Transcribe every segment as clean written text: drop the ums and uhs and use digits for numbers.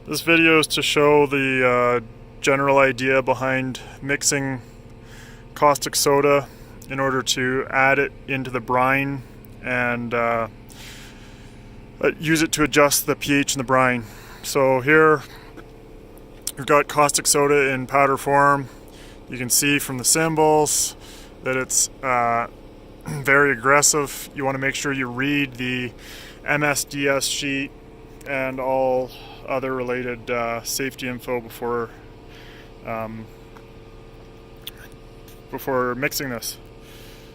This video is to show the general idea behind mixing caustic soda in order to add it into the brine and use it to adjust the pH in the brine. So here we've got caustic soda in powder form. You can see from the symbols that it's very aggressive. You want to make sure you read the MSDS sheet and all other related safety info before mixing this.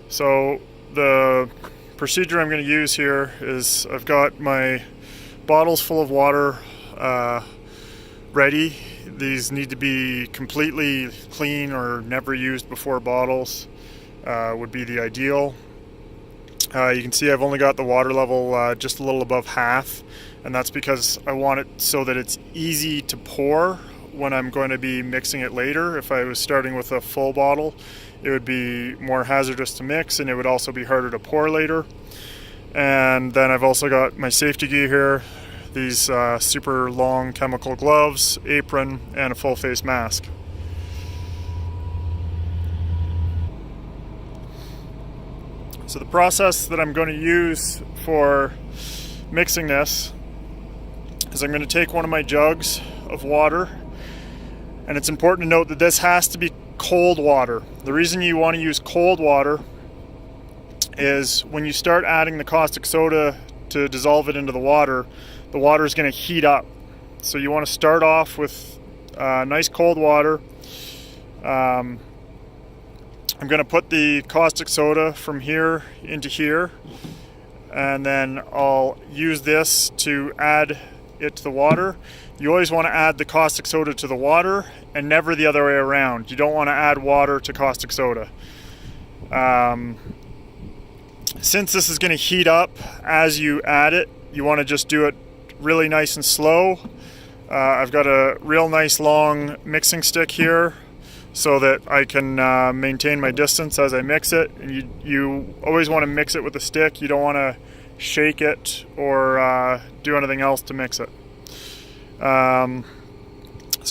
So the procedure I'm going to use here is I've got my bottles full of water ready. These need to be completely clean or never used before bottles would be the ideal. You can see I've only got the water level just a little above half, and that's because I want it so that it's easy to pour when I'm going to be mixing it later. If I was starting with a full bottle, it would be more hazardous to mix, and it would also be harder to pour later. And then I've also got my safety gear here, these super long chemical gloves, apron, and a full face mask. So the process that I'm going to use for mixing this is I'm going to take one of my jugs of water, and it's important to note that this has to be cold water. The reason you want to use cold water is when you start adding the caustic soda to dissolve it into the water is going to heat up. So you want to start off with nice cold water. I'm going to put the caustic soda from here into here, and then I'll use this to add it to the water. You always want to add the caustic soda to the water and never the other way around. You don't want to add water to caustic soda. Since this is going to heat up as you add it, you want to just do it really nice and slow. I've got a real nice long mixing stick here so that I can maintain my distance as I mix it. And you always want to mix it with a stick. You don't want to shake it or do anything else to mix it. So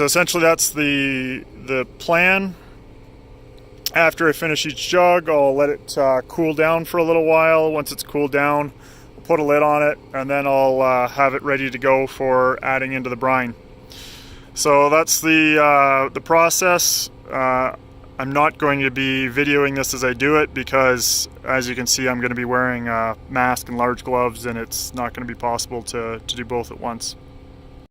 essentially that's the plan. After I finish each jug, I'll let it cool down for a little while. Once it's cooled down, I'll put a lid on it, and then I'll have it ready to go for adding into the brine. So that's the process. I'm not going to be videoing this as I do it because, as you can see, I'm going to be wearing a mask and large gloves, and it's not going to be possible to do both at once.